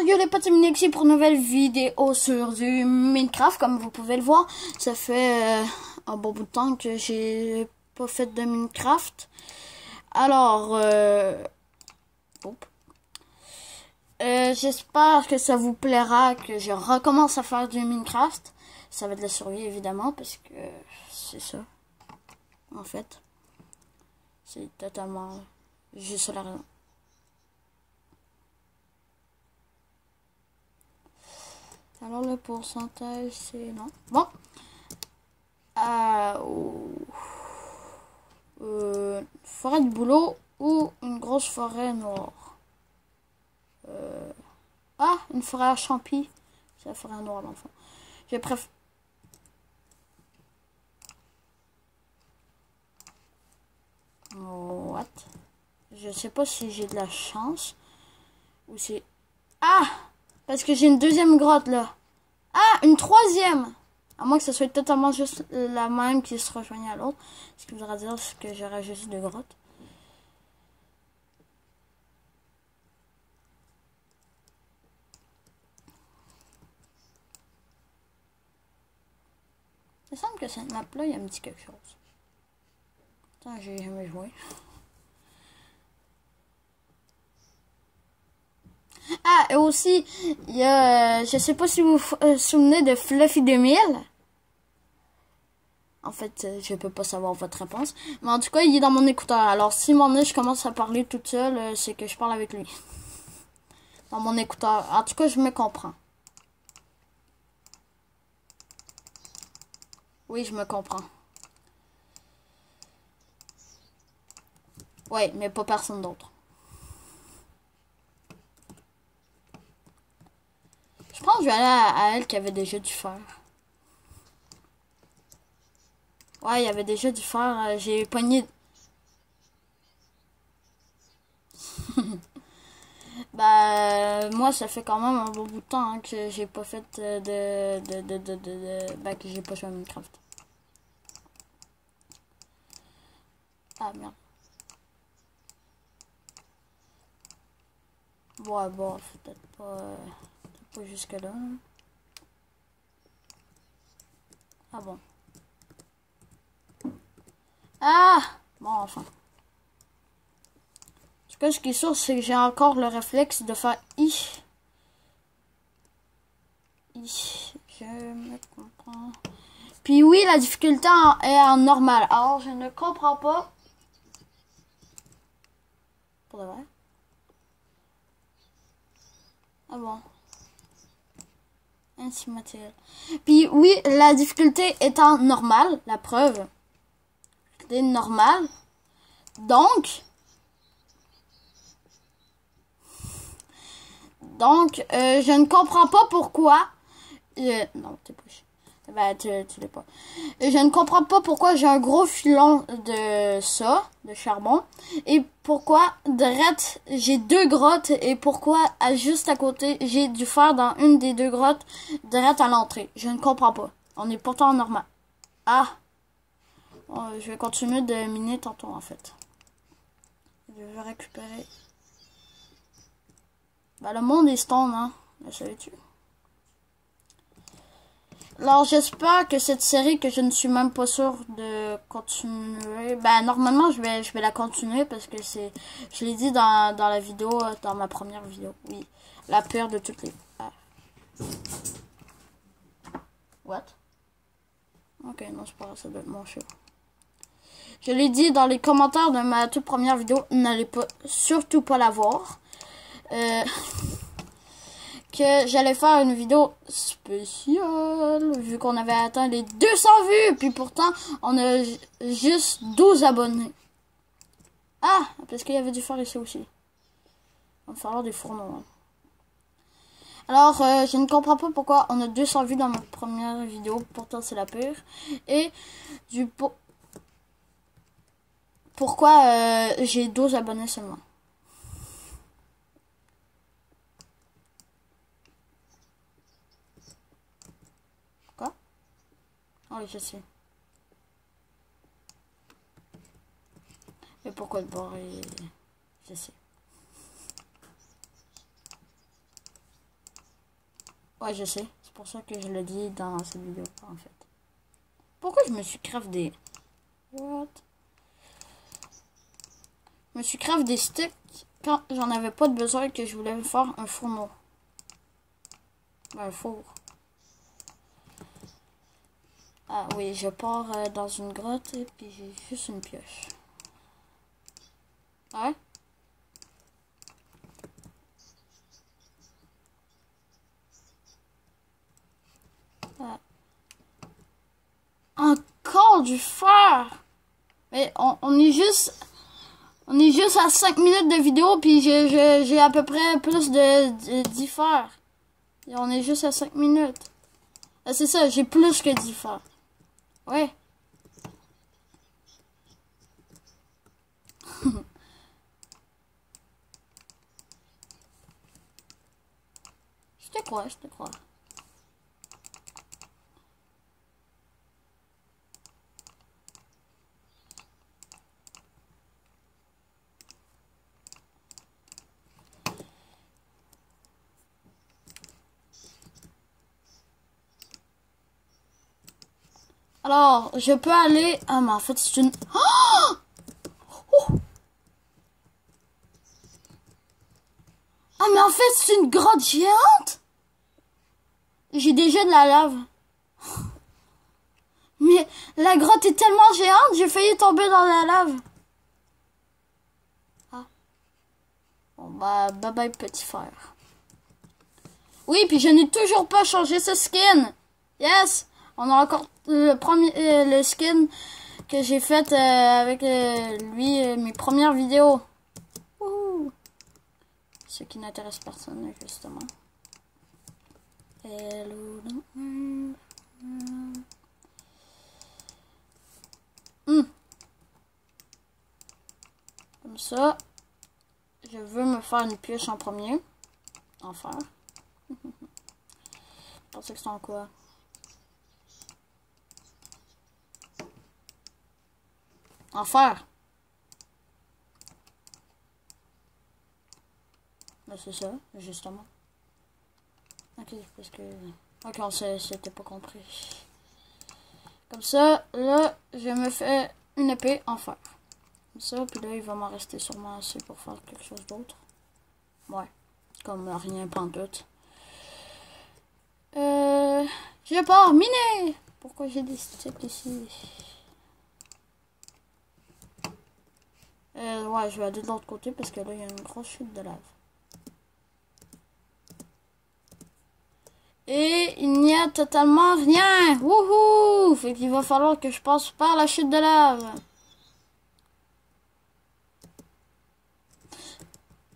Yo les potes, c'est Minexi pour une nouvelle vidéo sur du Minecraft. Comme vous pouvez le voir, ça fait un bon bout de temps que j'ai pas fait de Minecraft. Alors, j'espère que ça vous plaira, que je recommence à faire du Minecraft. Ça va être de la survie évidemment, parce que c'est ça, en fait. C'est totalement juste la raison. Alors le pourcentage c'est non. Bon. Forêt de boulot ou une grosse forêt noire. Une forêt à champi. C'est la forêt noire l'enfant. Je préfère. What? Je sais pas si j'ai de la chance ou c'est. Parce que j'ai une deuxième grotte là. Une troisième. À moins que ce soit totalement juste la même qui se rejoigne à l'autre. Ce qui voudra dire que j'aurai juste deux grottes. Il me semble que cette map là, il y a un petit quelque chose. Attends, j'ai jamais joué. Et aussi, il y a, je sais pas si vous vous souvenez de Fluffy 2000. En fait, je peux pas savoir votre réponse. Mais en tout cas, il est dans mon écouteur. Alors, si mon nez, je commence à parler toute seule, c'est que je parle avec lui. Dans mon écouteur. En tout cas, je me comprends. Oui, je me comprends. Oui, mais pas personne d'autre. Je pense que je vais aller à elle qui avait déjà du fer. Ouais, il y avait déjà du fer. J'ai pogné. Moi, ça fait quand même un bon bout de temps que j'ai pas fait que j'ai pas joué à Minecraft. Ah, merde. Ouais, bon, peut-être pas jusque là. Ah bon. Bon, enfin. En tout cas, ce qui est sûr, c'est que j'ai encore le réflexe de faire je me comprends. Puis oui, la difficulté est en normal. Alors, je ne comprends pas. Pour de vrai. Ah bon. Ainsi matériel. Puis oui, la difficulté étant normale, la preuve. C'est normal. Donc, je ne comprends pas pourquoi. Non, t'es pas chiant. Tu l'es pas. Je ne comprends pas pourquoi j'ai un gros filon de charbon. Et pourquoi j'ai deux grottes. Et pourquoi juste à côté j'ai du fer dans une des deux grottes direct à l'entrée. Je ne comprends pas. On est pourtant normal. Je vais continuer de miner tantôt en fait. Je vais récupérer. Le monde est stone, hein. Le savais-tu? Alors, j'espère que cette série, que je ne suis même pas sûre de continuer. Normalement, je vais la continuer parce que je l'ai dit dans la vidéo, dans ma première vidéo. Oui, la pire de toutes les. What? Ok, non, c'est pas grave, ça doit être mon chat. Je l'ai dit dans les commentaires de ma toute première vidéo, n'allez surtout pas la voir. Que j'allais faire une vidéo spéciale vu qu'on avait atteint les 200 vues, puis pourtant on a juste 12 abonnés. Parce qu'il y avait du fer ici aussi. Il va falloir des fourneaux. Hein. Alors, je ne comprends pas pourquoi on a 200 vues dans ma première vidéo, pourtant c'est la pire. Et pourquoi j'ai 12 abonnés seulement. Oui, je sais. Mais pourquoi le bord est... Je sais. Ouais, je sais. C'est pour ça que je le dis dans cette vidéo, en fait. Pourquoi je me suis craft des... What? Je me suis craft des sticks quand j'en avais pas de besoin et que je voulais me faire un fourneau. Un four. Ah oui, je pars dans une grotte et puis j'ai juste une pioche. Ouais? Ah. Encore du fer! Mais on est juste... On est juste à 5 minutes de vidéo puis j'ai à peu près plus de 10 fers. Et on est juste à 5 minutes. Ah, c'est ça, j'ai plus que 10 fers. Ouais. Je te crois, je te crois. Alors, je peux aller... Ah, mais en fait, c'est une... Oh! Oh! Ah, mais en fait, c'est une grotte géante! J'ai déjà de la lave. Mais la grotte est tellement géante, j'ai failli tomber dans la lave. Ah. Bon, bah, bye bye, petit frère. Oui, puis je n'ai toujours pas changé ce skin. Yes! On a encore le premier le skin que j'ai fait avec lui, mes premières vidéos. Wouhou. Ce qui n'intéresse personne, justement. Hello. Comme ça, je veux me faire une pioche en premier. En fer. Je pensais que c'était en quoi? En fer. Ben, c'est ça, justement. Ok, parce que... Ok, on s'était pas compris. Comme ça, là, je me fais une épée en fer. Comme ça, puis là, il va m'en rester sûrement assez pour faire quelque chose d'autre. Ouais, comme rien pantoute. Je pars miner! Pourquoi j'ai des sticks ici? Ouais, je vais aller de l'autre côté parce que là, il y a une grosse chute de lave. Et il n'y a totalement rien! Wouhou! Fait qu'il va falloir que je passe par la chute de lave.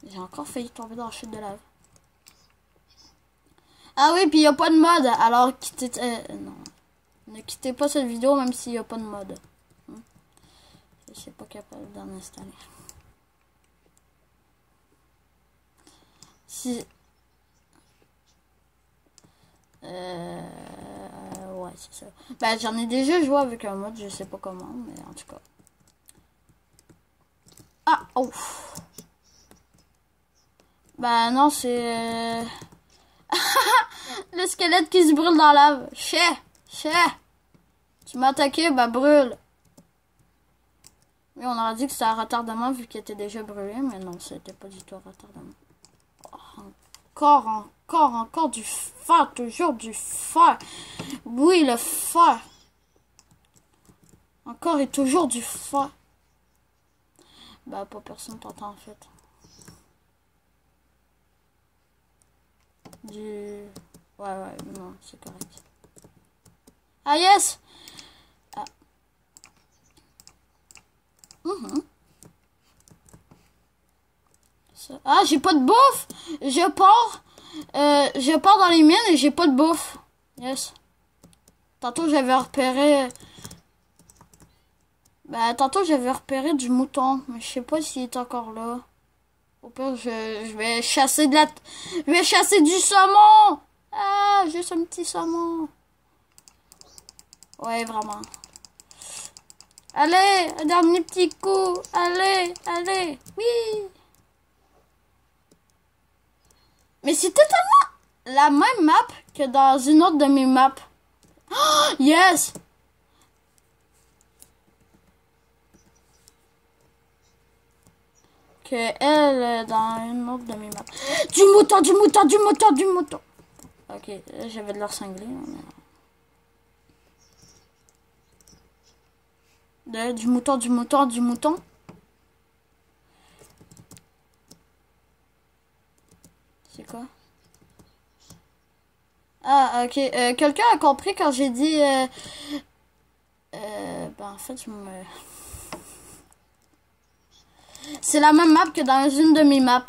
J'ai encore failli tomber dans la chute de lave. Ah oui, puis il n'y a pas de mode. Alors, quittez... non. Ne quittez pas cette vidéo même s'il n'y a pas de mode. Je suis pas capable d'en installer. Si... ouais, c'est ça. Bah, j'en ai déjà joué avec un mode, je sais pas comment, mais en tout cas. Ah, oh. Bah, non, c'est... Le squelette qui se brûle dans la lave. Chais. Tu m'as attaqué, bah, brûle. Oui, on aurait dit que c'était un retardement vu qu'il était déjà brûlé, mais non, c'était pas du tout un retardement. Oh, encore du fer, toujours du fer. Oui, le fer. Encore et toujours du fer. Bah, pas personne t'entend en fait. Ouais, non, c'est correct. Ah, yes! Ah. Ah, j'ai pas de bouffe! Je pars dans les mines et j'ai pas de bouffe. Yes. Tantôt, j'avais repéré... Bah, tantôt, j'avais repéré du mouton. Mais je sais pas s'il est encore là. Au pire, je vais chasser de la... Je vais chasser du saumon! Ah, juste un petit saumon. Ouais, vraiment. Allez, un dernier petit coup. Allez. Oui. Mais c'est totalement... la même map que dans une autre de mes maps. Oh, yes! Que elle dans une autre de mes maps. Du mouton, du mouton, du mouton, du mouton. Ok, j'avais de leur cinglé. Du mouton, du mouton, du mouton. C'est quoi? Ah, ok. Quelqu'un a compris quand j'ai dit... ben, en fait, je me... C'est la même map que dans une de mes maps.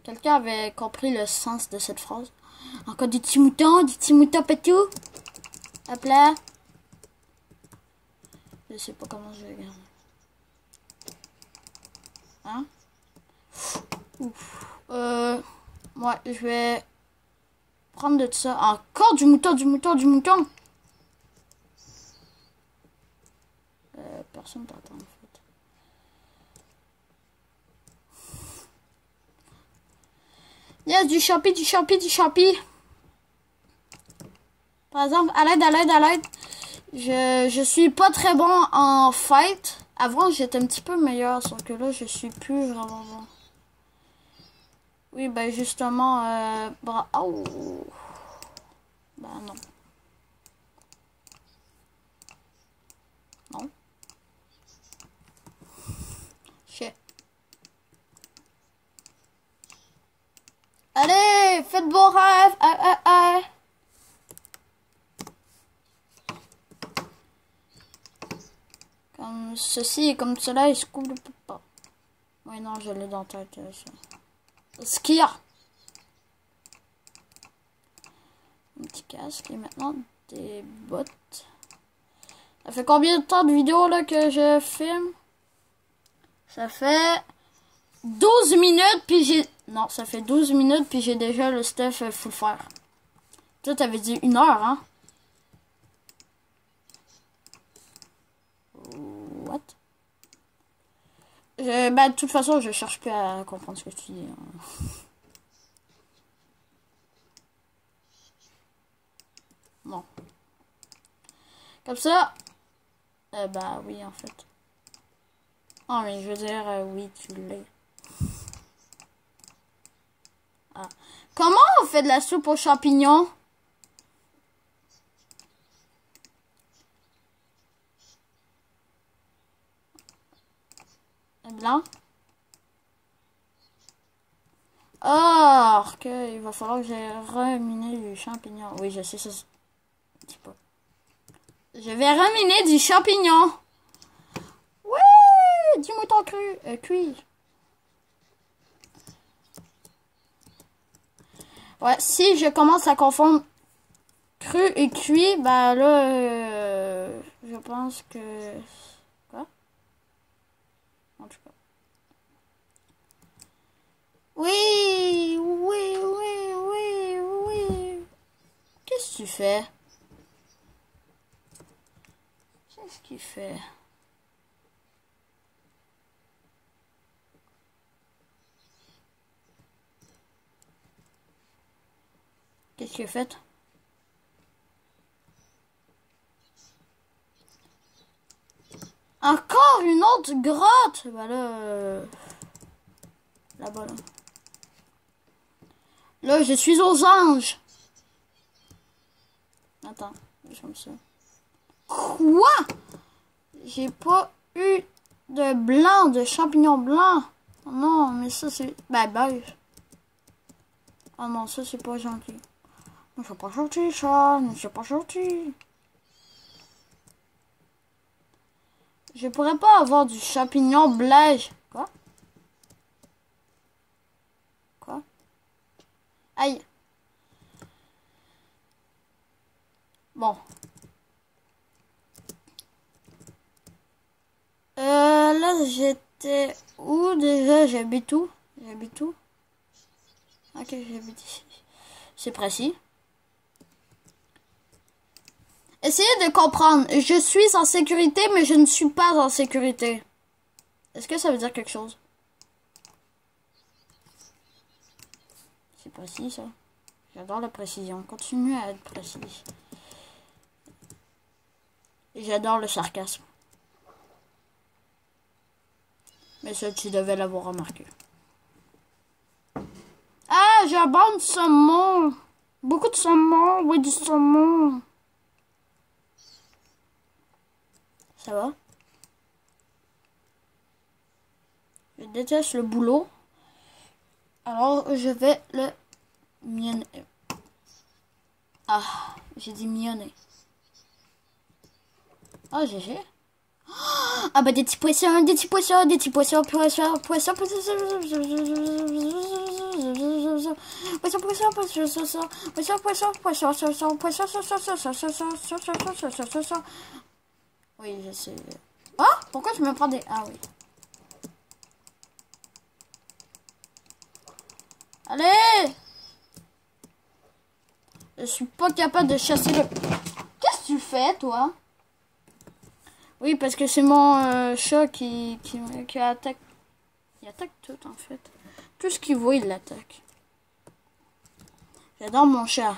Quelqu'un avait compris le sens de cette phrase. Encore des petits moutons patou. Hop là. Je sais pas comment je vais garder. Hein? Ouf. Ouais, je vais prendre de ça. Encore du mouton, du mouton, du mouton. Personne t'attend en fait. Yes, du champi, du champi, du champi. Par exemple, à l'aide, à l'aide, à l'aide. Je suis pas très bon en fight. Avant, j'étais un petit peu meilleur, sauf que là, je suis plus vraiment bon. Oui, ben justement, oh. Ben non. Non. Shit. Allez, faites vos rêves. Comme ceci et comme cela, il se coupe le pas. Oui, non, je l'ai dans la tête. Ça. Ce qu'il y a. Un petit casque et maintenant des bottes. Ça fait combien de temps de vidéo là que je filme? Ça fait 12 minutes puis j'ai... Non, ça fait 12 minutes puis j'ai déjà le stuff full faire. Toi, t'avais dit 1 heure, hein? What? Ben, de toute façon, je cherche plus à comprendre ce que tu dis. Hein. Non. Comme ça. Bah oui, en fait. Oh, mais je veux dire, oui, tu l'es. Ah. Comment on fait de la soupe aux champignons? Blanc. Oh, ok, il va falloir que j'ai reminer du champignon. Oui, je sais ça. Dis pas. Je vais reminer du champignon. Ouais, du mouton cru, cuit. Ouais, si je commence à confondre cru et cuit, bah là, je pense que... Quoi? En tout cas. Oui, oui, oui, oui, oui. Qu'est-ce que tu fais? Qu'est-ce qu'il fait? Qu'est-ce qu'il a fait? Encore une autre grotte! Bah là... Là-bas, là. Là, je suis aux anges! Attends, je comme ça. Quoi? J'ai pas eu de blanc, de champignons blancs. Oh non, mais ça c'est... Ben, beige. Oh non, ça c'est pas gentil. C'est pas gentil, ça. C'est pas gentil. Je pourrais pas avoir du champignon beige. Quoi? Quoi? Aïe. Bon. Là, j'étais où déjà? J'habite où? J'habite où? Ok, j'habite ici. C'est précis. Essayez de comprendre. Je suis en sécurité, mais je ne suis pas en sécurité. Est-ce que ça veut dire quelque chose? C'est précis, ça. J'adore la précision. Continue à être précis. J'adore le sarcasme. Mais ça, tu devais l'avoir remarqué. Ah, j'ai un banc de saumon. Beaucoup de saumon. Oui, du saumon. Ça va? Je déteste le boulot. Alors, je vais le mignonner. Ah, j'ai dit mignonner. Ah, GG. Ah bah des petits poissons, des petits poissons, des petits poissons, poissons, poissons, poissons, oui, je sais. Ah, pourquoi je me prends des... Ah oui. Allez! Je suis pas capable de chasser le... Qu'est-ce que tu fais, toi? Oui, parce que c'est mon chat qui attaque. Il attaque tout, en fait. Tout ce qu'il voit, il l'attaque. J'adore mon chat.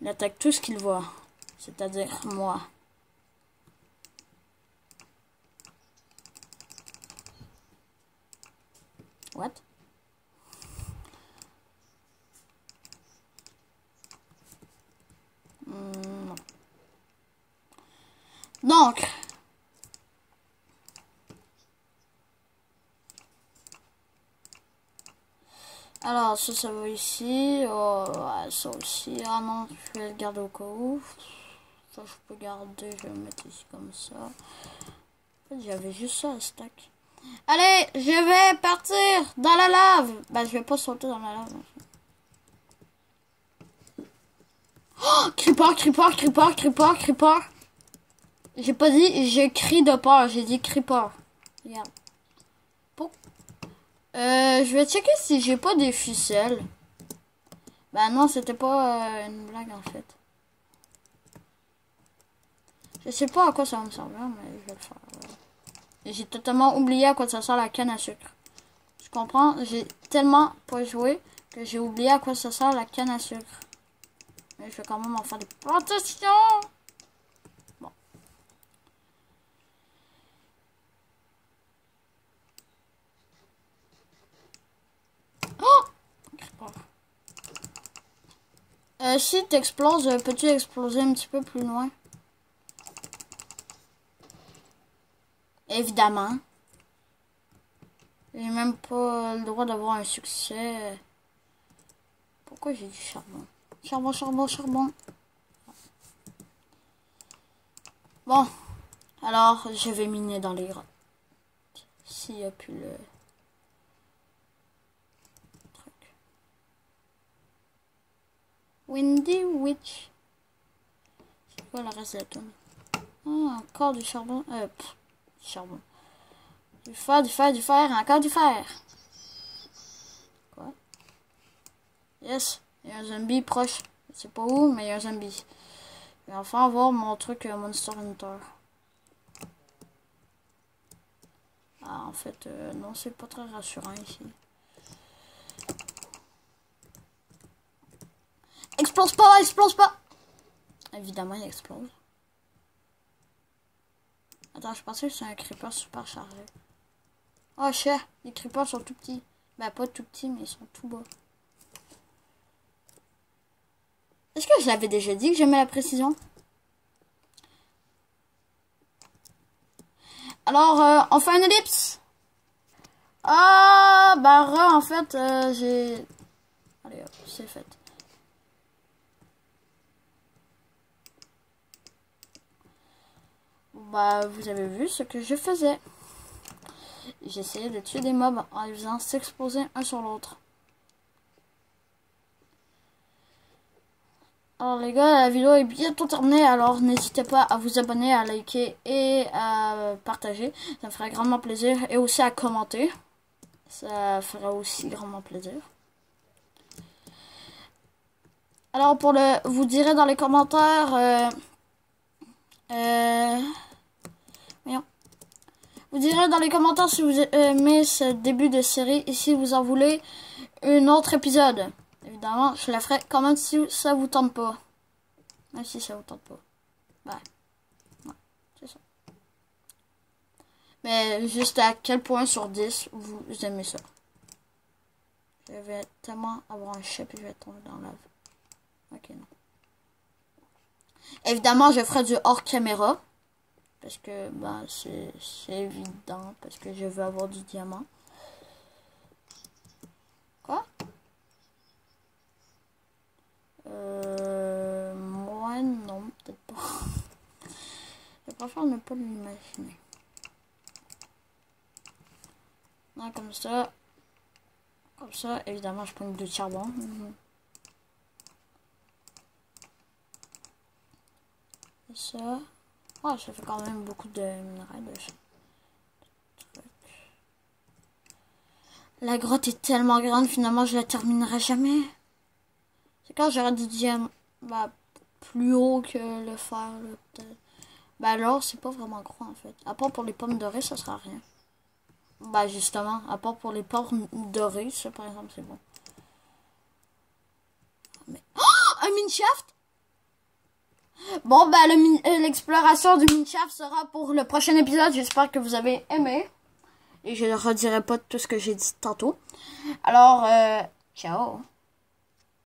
Il attaque tout ce qu'il voit. C'est-à-dire moi. What? Non. Donc... Alors, ça va ici. Oh, ouais, ça aussi. Ah non, je vais le garder au cas où. Ça, je peux garder. Je vais le mettre ici comme ça. En fait, j'avais juste ça à stack. Allez, je vais partir dans la lave. Bah, je vais pas sauter dans la lave. Oh, creeper, creeper, creeper, creeper, creeper. J'ai pas dit, j'ai cri de peur. J'ai dit creeper. Regarde. Je vais checker si j'ai pas des ficelles. Bah non, c'était pas une blague en fait. Je sais pas à quoi ça va me servir, mais je vais le faire. J'ai totalement oublié à quoi ça sert la canne à sucre. Je comprends, j'ai tellement pas joué que j'ai oublié à quoi ça sert la canne à sucre. Mais je vais quand même en faire des plantations. Bon. Si t'exploses, peux-tu exploser un petit peu plus loin? Évidemment. J'ai même pas le droit d'avoir un succès. Pourquoi j'ai du charbon? Charbon, charbon, charbon. Bon. Alors, je vais miner dans les grottes. S'il n'y a plus le... Windy Witch. C'est quoi le reste de la tonne? Ah, encore du charbon. Du charbon. Du fer, du fer, du fer, encore du fer. Quoi? Yes, il y a un zombie proche. Je sais pas où, mais il y a un zombie. Je vais enfin avoir mon truc Monster Hunter. Ah, en fait, non, c'est pas très rassurant ici. Explose pas, explose pas! Évidemment, il explose. Attends, je pensais que c'est un creeper super chargé. Oh, cher, les creepers sont tout petits. Bah, pas tout petits, mais ils sont tout bas. Est-ce que je l'avais déjà dit que j'aimais la précision? Alors, on fait un ellipse. Ah, bah, en fait, j'ai... Allez, hop, c'est fait. Bah, vous avez vu ce que je faisais. J'essayais de tuer des mobs en les faisant s'exploser un sur l'autre. Alors les gars, la vidéo est bientôt terminée, alors n'hésitez pas à vous abonner, à liker et à partager. Ça me ferait grandement plaisir. Et aussi à commenter. Ça fera aussi grandement plaisir. Alors pour le... Vous direz dans les commentaires... Vous direz dans les commentaires si vous aimez ce début de série et si vous en voulez un autre épisode. Évidemment. Évidemment, je la ferai quand même si ça vous tente pas. Même si ça vous tente pas. Ouais, c'est ça. Mais juste à quel point sur 10 vous aimez ça. Je vais tellement avoir un chip et je vais tomber dans la... Ok, non. Évidemment, je ferai du hors caméra. Parce que, ben, c'est évident. Parce que je veux avoir du diamant. Quoi? Moi, non, peut-être pas. Je préfère ne pas l'imaginer. Non, comme ça. Comme ça, évidemment, je prends du charbon. Et ça. Oh, ça fait quand même beaucoup de minerais de trucs. La grotte est tellement grande, finalement, je la terminerai jamais. C'est quand j'aurai du diamant bah, plus haut que le fer, peut-être. Bah alors, c'est pas vraiment gros, en fait. À part pour les pommes dorées, ça sera rien. Bah justement, à part pour les pommes dorées, ça, par exemple, c'est bon. Mais... Oh, un mineshaft! Bon, bah, l'exploration du mineshaft sera pour le prochain épisode. J'espère que vous avez aimé. Et je ne redirai pas tout ce que j'ai dit tantôt. Alors, ciao!